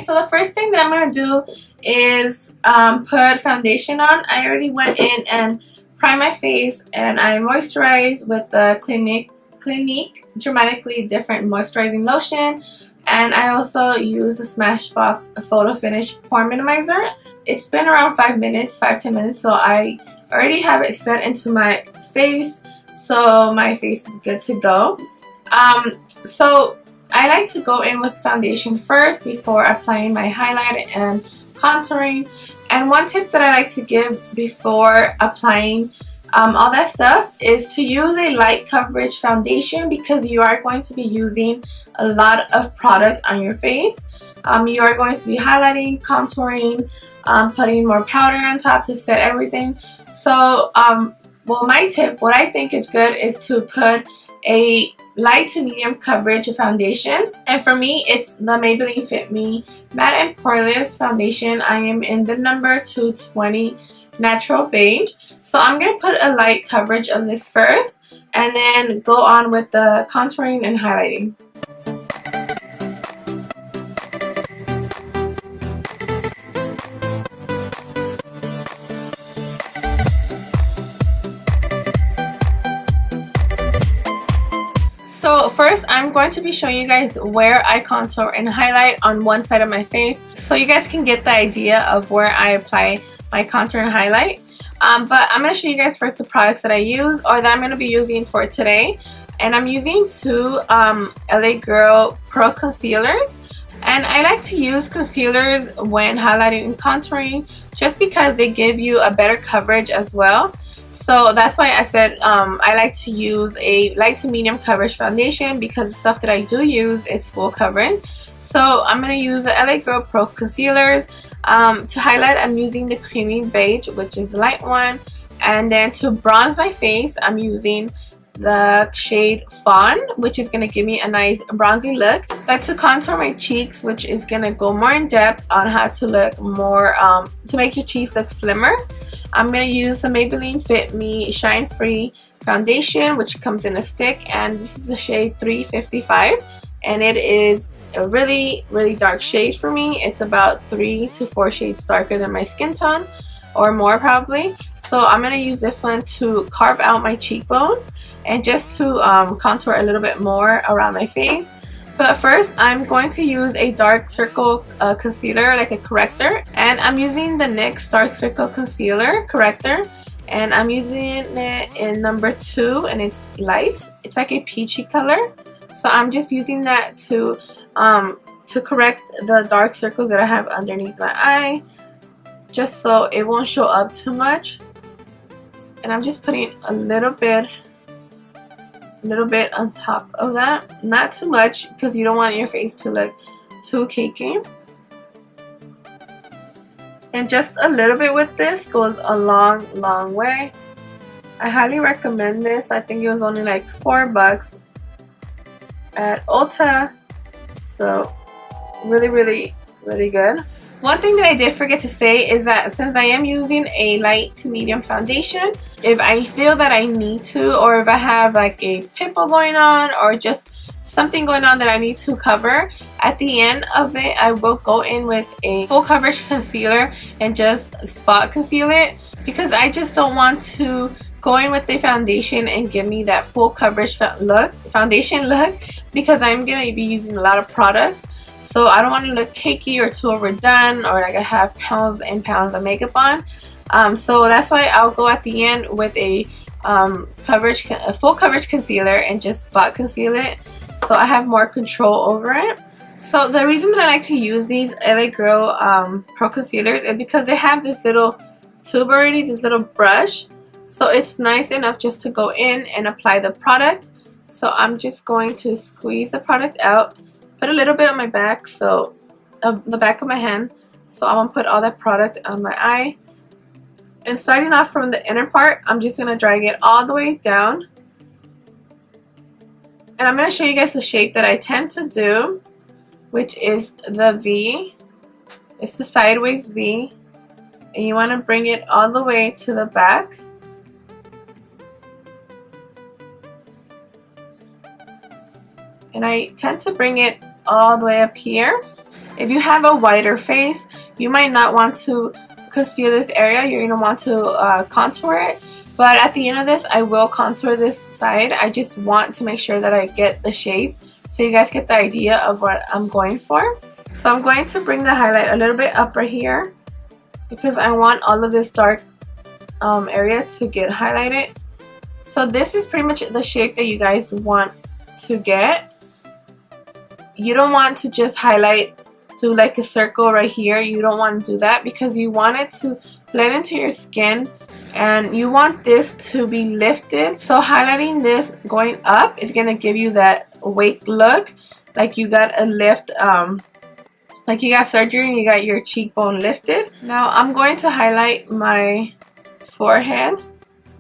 So the first thing that I'm going to do is put foundation on. I already went in and primed my face, and I moisturized with the Clinique Dramatically Different Moisturizing Lotion. And I also use the Smashbox Photo Finish Pore Minimizer. It's been around 5 minutes, 5-10 minutes, so I already have it set into my face, so my face is good to go. So I like to go in with foundation first before applying my highlight and contouring. And one tip that I like to give before applying all that stuff is to use a light coverage foundation, because you are going to be using a lot of product on your face. You are going to be highlighting, contouring, putting more powder on top to set everything. So well, my tip, what I think is good, is to put a light to medium coverage foundation, and for me it's the Maybelline Fit Me Matte and Poreless foundation. I am in the number 220 Natural Beige, so I'm going to put a light coverage of this first and then go on with the contouring and highlighting. So first, I'm going to be showing you guys where I contour and highlight on one side of my face, so you guys can get the idea of where I apply my contour and highlight. But I'm going to show you guys first the products that I use, or that I'm going to be using for today. And I'm using two LA Girl Pro Concealers. And I like to use concealers when highlighting and contouring, just because they give you a better coverage as well. So that's why I said I like to use a light to medium coverage foundation, because the stuff that I do use is full coverage. So I'm going to use the LA Girl Pro Concealers. To highlight, I'm using the Creamy Beige, which is the light one. And then to bronze my face, I'm using the shade Fawn, which is going to give me a nice bronzy look. But to contour my cheeks, which is going to go more in depth on how to look more, to make your cheeks look slimmer, I'm going to use the Maybelline Fit Me Shine Free foundation, which comes in a stick, and this is the shade 355, and it is a really dark shade for me. It's about 3 to 4 shades darker than my skin tone, or more probably. So I'm going to use this one to carve out my cheekbones and just to contour a little bit more around my face. But first, I'm going to use a dark circle concealer, like a corrector. And I'm using the NYX Dark Circle Concealer Corrector. And I'm using it in number 2, and it's light. It's like a peachy color. So I'm just using that to correct the dark circles that I have underneath my eye, just so it won't show up too much. And I'm just putting a little bit on top of that, not too much, because you don't want your face to look too cakey. And just a little bit with this goes a long way. I highly recommend this. I think it was only like $4 at Ulta, so really good. One thing that I did forget to say is that since I am using a light to medium foundation, if I feel that I need to, or if I have like a pimple going on or just something going on that I need to cover, at the end of it I will go in with a full coverage concealer and just spot conceal it, because I just don't want to go in with the foundation and give me that full coverage foundation look, because I'm going to be using a lot of products. So I don't want to look cakey or too overdone, or like I have pounds and pounds of makeup on. So that's why I'll go at the end with a full coverage concealer and just spot conceal it, so I have more control over it. So the reason that I like to use these LA Girl Pro Concealers is because they have this little tube already, this little brush. So it's nice enough just to go in and apply the product. So I'm just going to squeeze the product out, put a little bit on my back, so the back of my hand. So I'm going to put all that product on my eye. And starting off from the inner part, I'm just going to drag it all the way down. And I'm going to show you guys the shape that I tend to do, which is the V. It's the sideways V. and you want to bring it all the way to the back. And I tend to bring it all the way up here. If you have a wider face, you might not want to conceal this area. You're going to want to contour it. But at the end of this, I will contour this side. I just want to make sure that I get the shape so you guys get the idea of what I'm going for. So I'm going to bring the highlight a little bit up right here because I want all of this dark area to get highlighted. So this is pretty much the shape that you guys want to get. You don't want to just highlight to like a circle right here. You don't want to do that because you want it to blend into your skin and you want this to be lifted. So highlighting this going up is going to give you that awake look, like you got a lift, like you got surgery and you got your cheekbone lifted. Now I'm going to highlight my forehead,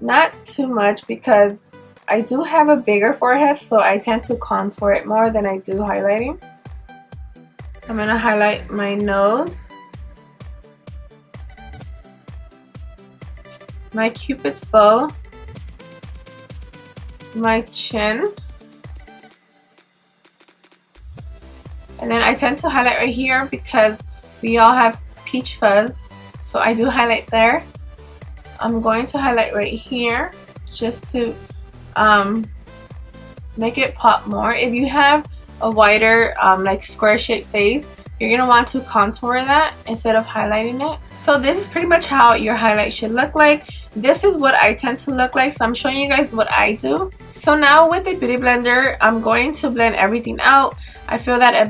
not too much because I do have a bigger forehead, so I tend to contour it more than I do highlighting. I'm going to highlight my nose, my cupid's bow, my chin, and then I tend to highlight right here because we all have peach fuzz, so I do highlight there. I'm going to highlight right here just to make it pop more. If you have a wider like square shaped face, you're gonna want to contour that instead of highlighting it. So this is pretty much how your highlight should look like. This is what I tend to look like, so I'm showing you guys what I do. So now with the beauty blender, I'm going to blend everything out. I feel that a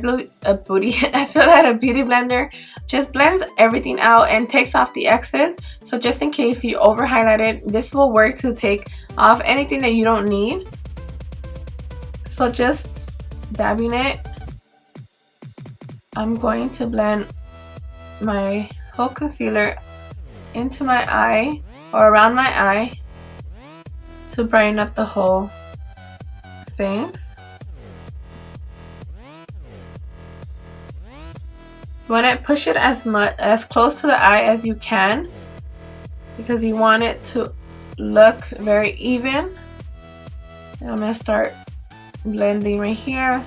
beauty blender just blends everything out and takes off the excess. So just in case you over highlighted, this will work to take off anything that you don't need. So just dabbing it, I'm going to blend my whole concealer into my eye or around my eye to brighten up the whole face. You want to push it as close to the eye as you can because you want it to look very even. And I'm going to start blending right here.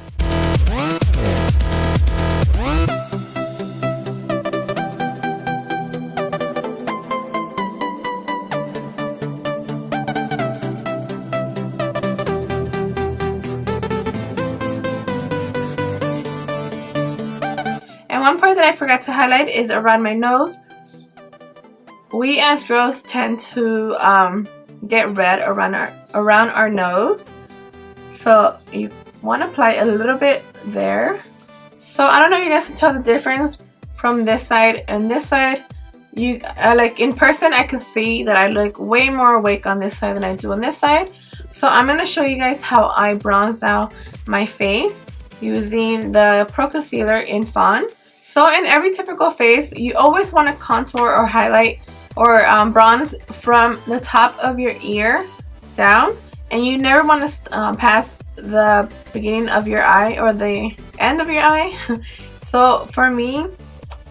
And one part that I forgot to highlight is around my nose. We as girls tend to get red around our nose. So you want to apply a little bit there. So I don't know if you guys can tell the difference from this side and this side. You like in person, I can see that I look way more awake on this side than I do on this side. So I'm going to show you guys how I bronze out my face using the Pro Concealer in Fawn. So in every typical face, you always want to contour or highlight or bronze from the top of your ear down. And you never want to pass the beginning of your eye or the end of your eye. So for me,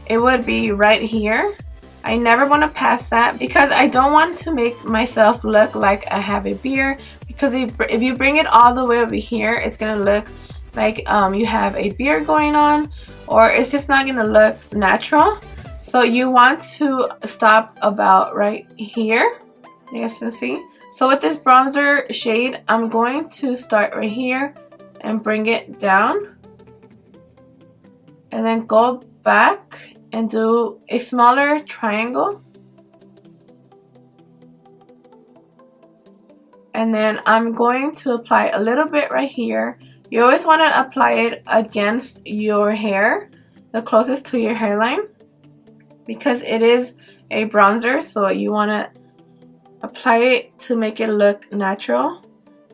it would be right here. I never want to pass that because I don't want to make myself look like I have a beard. Because if you bring it all the way over here, it's going to look like you have a beard going on. Or it's just not going to look natural. So you want to stop about right here. You guys can see. So with this bronzer shade, I'm going to start right here and bring it down. And then go back and do a smaller triangle. And then I'm going to apply a little bit right here. You always want to apply it against your hair, the closest to your hairline, because it is a bronzer, so you want to apply it to make it look natural.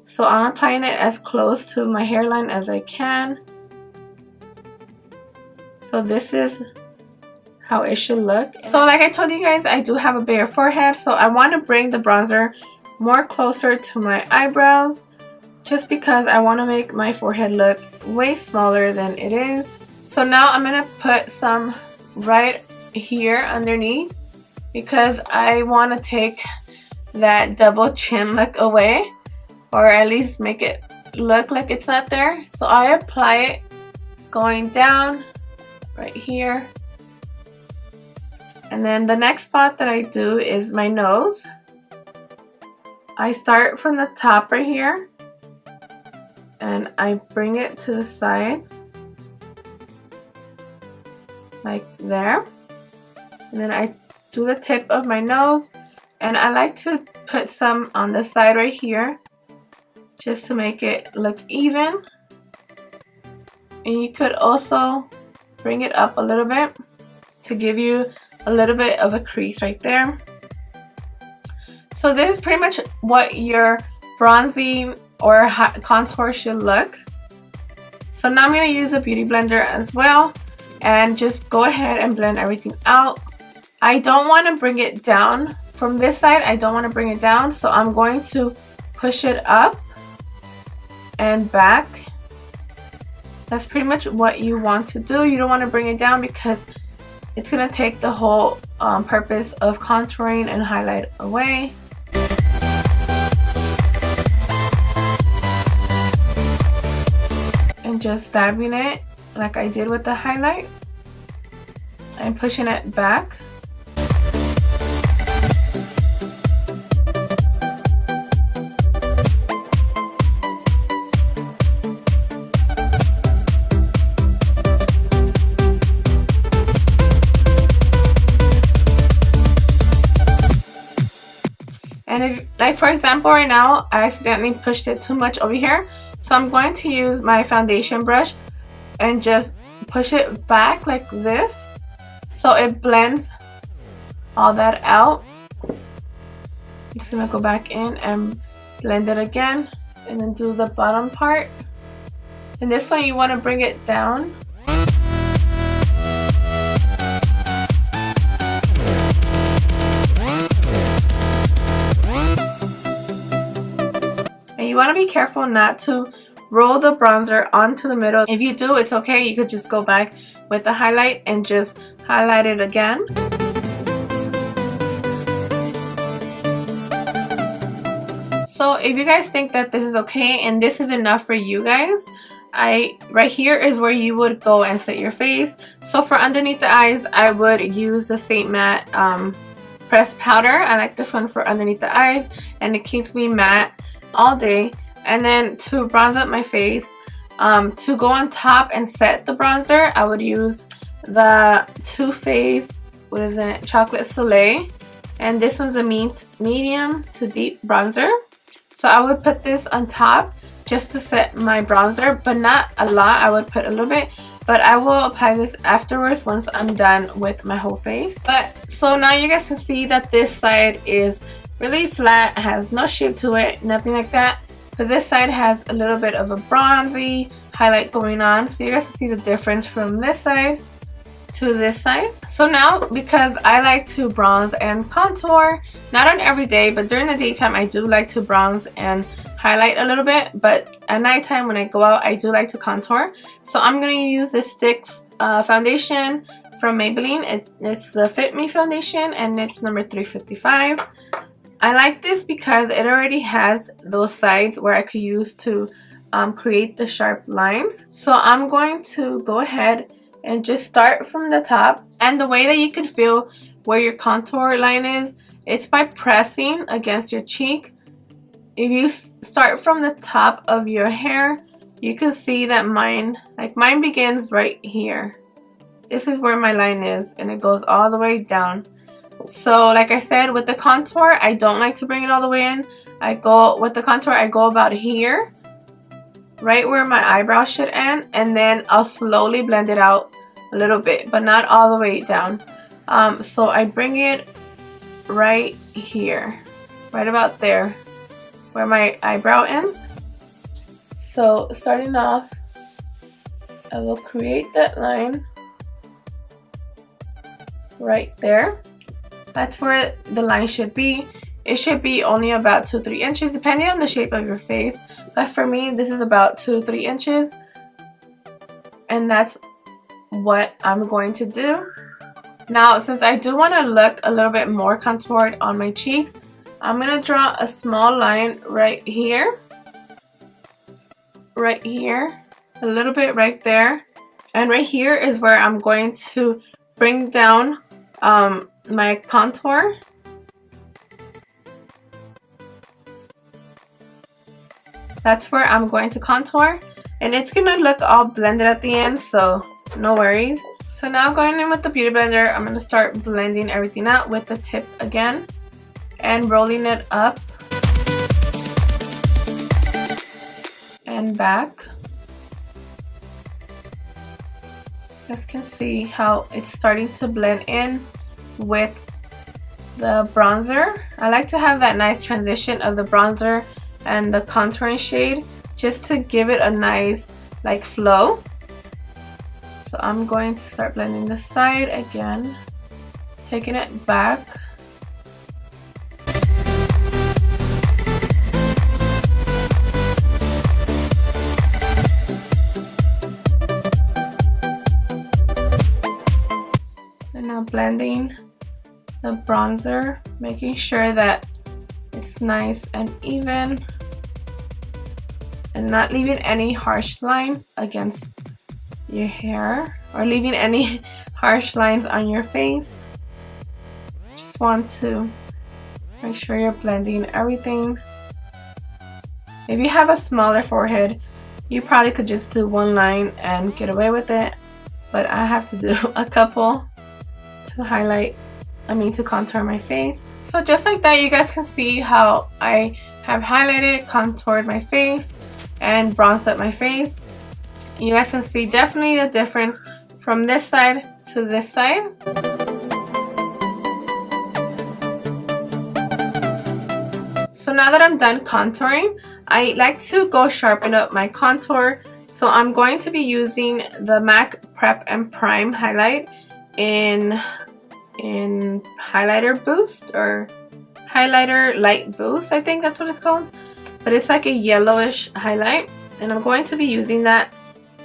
So I'm applying it as close to my hairline as I can. So this is how it should look. So like I told you guys, I do have a bigger forehead, so I want to bring the bronzer more closer to my eyebrows, just because I want to make my forehead look way smaller than it is. So now I'm going to put some right here underneath because I want to take that double chin look away, or at least make it look like it's not there. So I apply it going down right here, and then the next spot that I do is my nose. I start from the top right here and I bring it to the side like there, and then I do the tip of my nose, and I like to put some on the side right here just to make it look even. And you could also bring it up a little bit to give you a little bit of a crease right there. So this is pretty much what your bronzing or contour should look. So now I'm going to use a beauty blender as well and just go ahead and blend everything out. I don't want to bring it down from this side. I don't want to bring it down, so I'm going to push it up and back. That's pretty much what you want to do. You don't want to bring it down because it's going to take the whole purpose of contouring and highlight away. And just dabbing it like I did with the highlight and pushing it back. And if, like for example, right now I accidentally pushed it too much over here, so I'm going to use my foundation brush and just push it back like this so it blends all that out. I'm just gonna go back in and blend it again and then do the bottom part. And this one you want to bring it down. And you want to be careful not to roll the bronzer onto the middle. If you do, it's okay. You could just go back with the highlight and just highlight it again. So if you guys think that this is okay and this is enough for you guys, right here is where you would go and set your face. So for underneath the eyes, I would use the Stay Matte pressed powder. I like this one for underneath the eyes, and it keeps me matte all day. And then to bronze up my face, to go on top and set the bronzer, I would use the Too Faced, what is it, Chocolate Soleil, and this one's a medium to deep bronzer. So I would put this on top just to set my bronzer, but not a lot. I would put a little bit, but I will apply this afterwards once I'm done with my whole face. But so now you guys can see that this side is really flat, has no shape to it, nothing like that. But this side has a little bit of a bronzy highlight going on, so you guys can see the difference from this side to this side. So now, because I like to bronze and contour, not on every day, but during the daytime I do like to bronze and highlight a little bit, but at nighttime when I go out I do like to contour. So I'm going to use this stick foundation from Maybelline. It's the Fit Me foundation and it's number 355. I like this because it already has those sides where I could use to create the sharp lines. So I'm going to go ahead and just start from the top. And the way that you can feel where your contour line is, it's by pressing against your cheek. If you start from the top of your hair, you can see that mine begins right here. This is where my line is, and it goes all the way down. So like I said, with the contour, I don't like to bring it all the way in. With the contour, I go about here, right where my eyebrow should end, and then I'll slowly blend it out a little bit, but not all the way down. So I bring it right here, right about there, where my eyebrow ends. So starting off, I will create that line right there. That's where the line should be. It should be only about 2-3 inches depending on the shape of your face, but for me this is about 2-3 inches, and that's what I'm going to do. Now, since I do want to look a little bit more contoured on my cheeks, I'm going to draw a small line right here, a little bit right there, and right here is where I'm going to bring down my contour. That's where I'm going to contour, and it's going to look all blended at the end, so no worries. So now going in with the Beauty Blender, I'm going to start blending everything out with the tip again and rolling it up and back. You guys can see how it's starting to blend in with the bronzer. I like to have that nice transition of the bronzer and the contouring shade just to give it a nice like flow. So I'm going to start blending the side again, taking it back. And now blending the bronzer, making sure that it's nice and even and not leaving any harsh lines against your hair or leaving any harsh lines on your face. Just want to make sure you're blending everything. If you have a smaller forehead, you probably could just do one line and get away with it, but I have to do a couple to contour my face. So just like that, you guys can see how I have highlighted, contoured my face, and bronzed up my face. You guys can see definitely the difference from this side to this side. So now that I'm done contouring, I like to go sharpen up my contour. So I'm going to be using the MAC Prep and Prime highlight in highlighter boost or highlighter light boost, I think that's what it's called, but it's like a yellowish highlight, and I'm going to be using that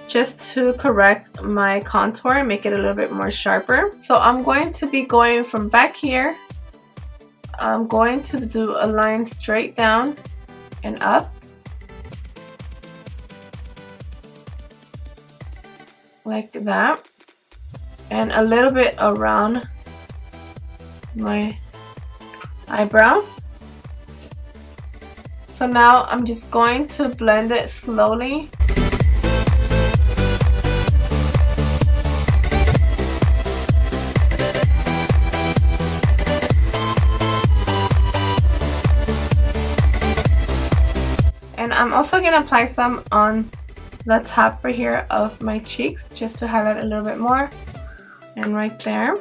just to correct my contour and make it a little bit more sharper. So I'm going to be going from back here. I'm going to do a line straight down and up like that, and a little bit around my eyebrow. So now I'm just going to blend it slowly. And I'm also going to apply some on the top right here of my cheeks just to highlight a little bit more, and right there.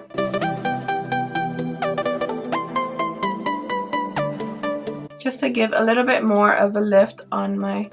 Just to give a little bit more of a lift on my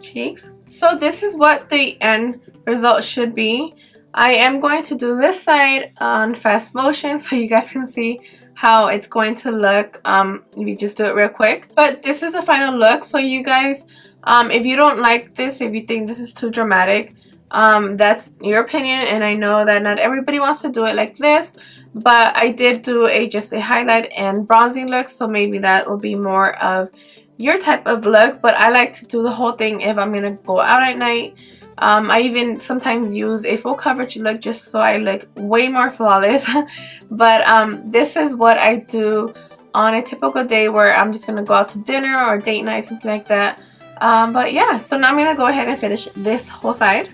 cheeks. So this is what the end result should be. I am going to do this side on fast motion so you guys can see how it's going to look if you just do it real quick. But this is the final look. So you guys, if you don't like this, if you think this is too dramatic, that's your opinion, and I know that not everybody wants to do it like this, but I did do just a highlight and bronzing look, so maybe that will be more of your type of look. But I like to do the whole thing if I'm gonna go out at night. I even sometimes use a full coverage look just so I look way more flawless. But this is what I do on a typical day where I'm just gonna go out to dinner or date night, something like that. But yeah, so now I'm gonna go ahead and finish this whole side.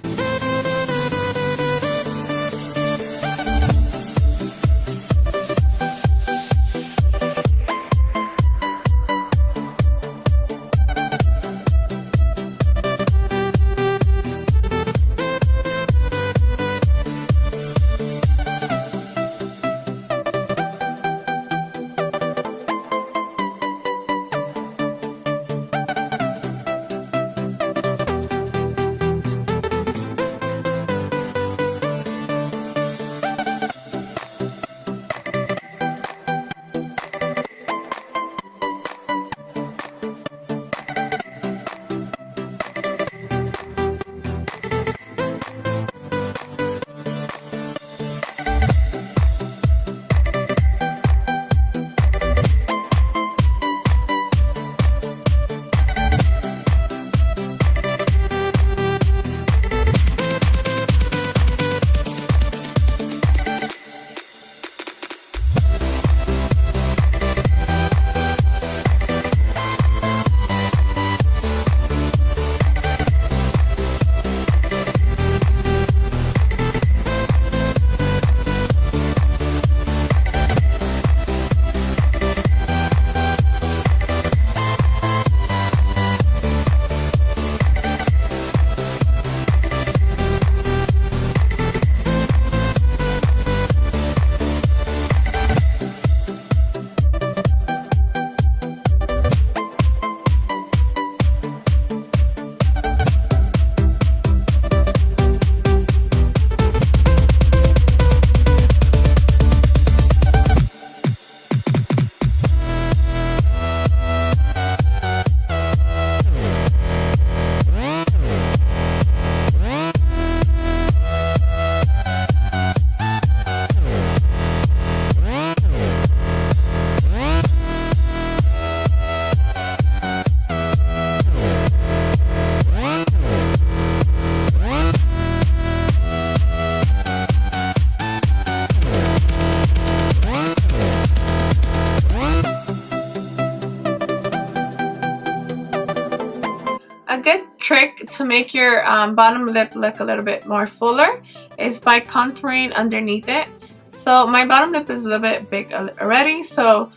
A good trick to make your bottom lip look a little bit more fuller is by contouring underneath it. So my bottom lip is a little bit big already, so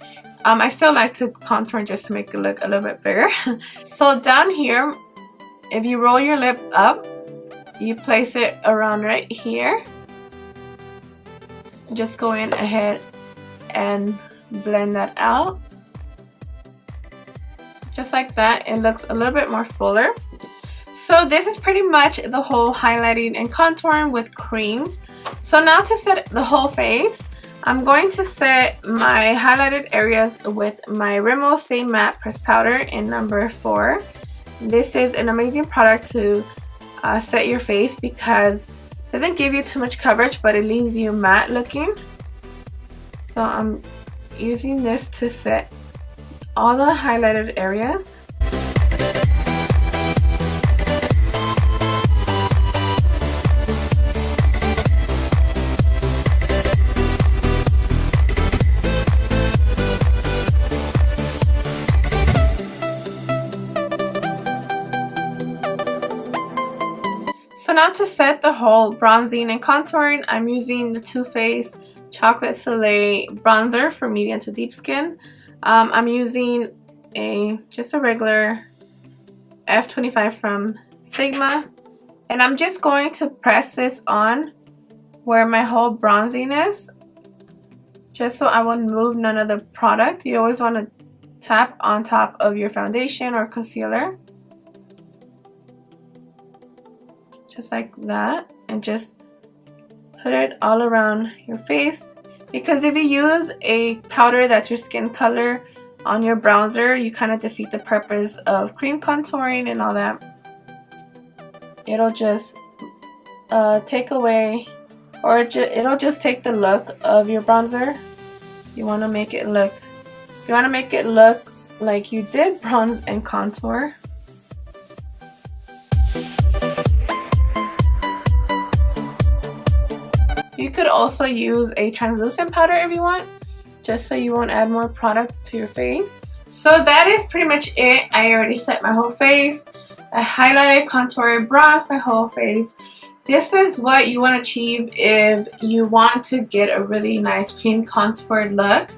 I still like to contour just to make it look a little bit bigger. So down here, if you roll your lip up, you place it around right here. Just go in ahead and blend that out. Just like that, it looks a little bit more fuller. So this is pretty much the whole highlighting and contouring with creams. So now to set the whole face, I'm going to set my highlighted areas with my Rimmel Stay Matte Pressed Powder in number 4. This is an amazing product to set your face because it doesn't give you too much coverage, but it leaves you matte looking. So I'm using this to set all the highlighted areas. So now to set the whole bronzing and contouring, I'm using the Too Faced Chocolate Soleil bronzer for medium to deep skin. I'm using just a regular F25 from Sigma, and I'm just going to press this on where my whole bronzing is, just so I won't move none of the product. You always want to tap on top of your foundation or concealer, just like that, and just put it all around your face. Because if you use a powder that's your skin color on your bronzer, you kind of defeat the purpose of cream contouring and all that. It'll just take away, or it'll just take the look of your bronzer. You want to make it look, like you did bronze and contour. You could also use a translucent powder if you want, just so you won't add more product to your face. So that is pretty much it. I already set my whole face. I highlighted, contoured, bronzed my whole face. This is what you want to achieve if you want to get a really nice cream contoured look.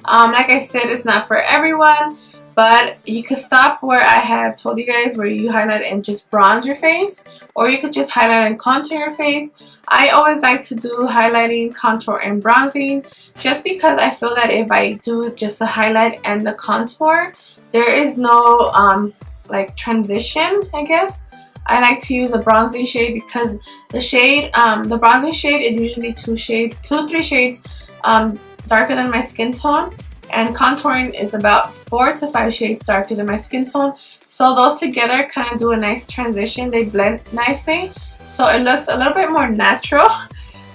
Like I said, it's not for everyone, but you could stop where I had told you guys, where you highlight and just bronze your face, or you could just highlight and contour your face. I always like to do highlighting, contour, and bronzing, just because I feel that if I do just the highlight and the contour, there is no like transition, I guess. I like to use a bronzing shade because the shade, the bronzing shade is usually 2 to 3 shades darker than my skin tone, and contouring is about 4 to 5 shades darker than my skin tone. So those together kind of do a nice transition. They blend nicely, so it looks a little bit more natural.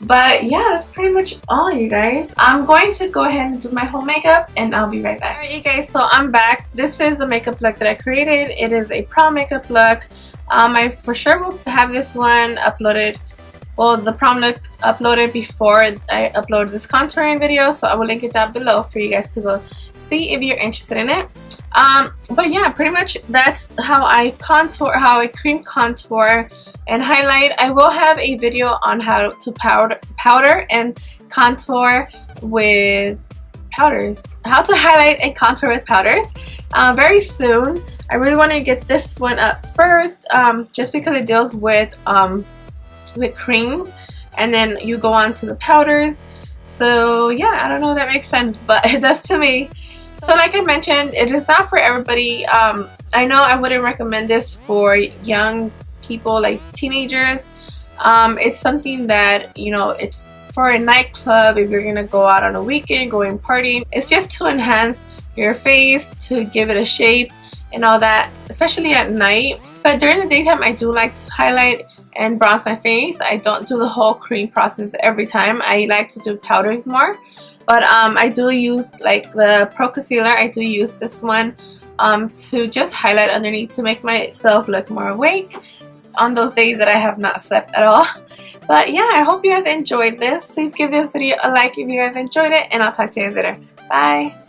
But yeah, that's pretty much all, you guys. I'm going to go ahead and do my whole makeup, and I'll be right back. Alright, you guys, so I'm back. This is the makeup look that I created. It is a prom makeup look. I for sure will have this one uploaded, well, the prom look uploaded before I upload this contouring video, so I will link it down below for you guys to go see if you're interested in it. But yeah, pretty much that's how I contour, how I cream contour and highlight. I will have a video on how to powder and contour with powders, how to highlight and contour with powders, very soon. I really want to get this one up first, just because it deals with creams, and then you go on to the powders. So yeah, I don't know if that makes sense, but it does to me. So like I mentioned, it is not for everybody. I know I wouldn't recommend this for young people, like teenagers. It's something that, you know, it's for a nightclub, if you're gonna go out on a weekend, going partying. It's just to enhance your face, to give it a shape and all that, especially at night. But during the daytime, I do like to highlight and bronze my face. I don't do the whole cream process every time. I like to do powders more. But I do use, like, the Pro Concealer. I do use this one to just highlight underneath to make myself look more awake on those days that I have not slept at all. But yeah, I hope you guys enjoyed this. Please give this video a like if you guys enjoyed it, and I'll talk to you guys later. Bye!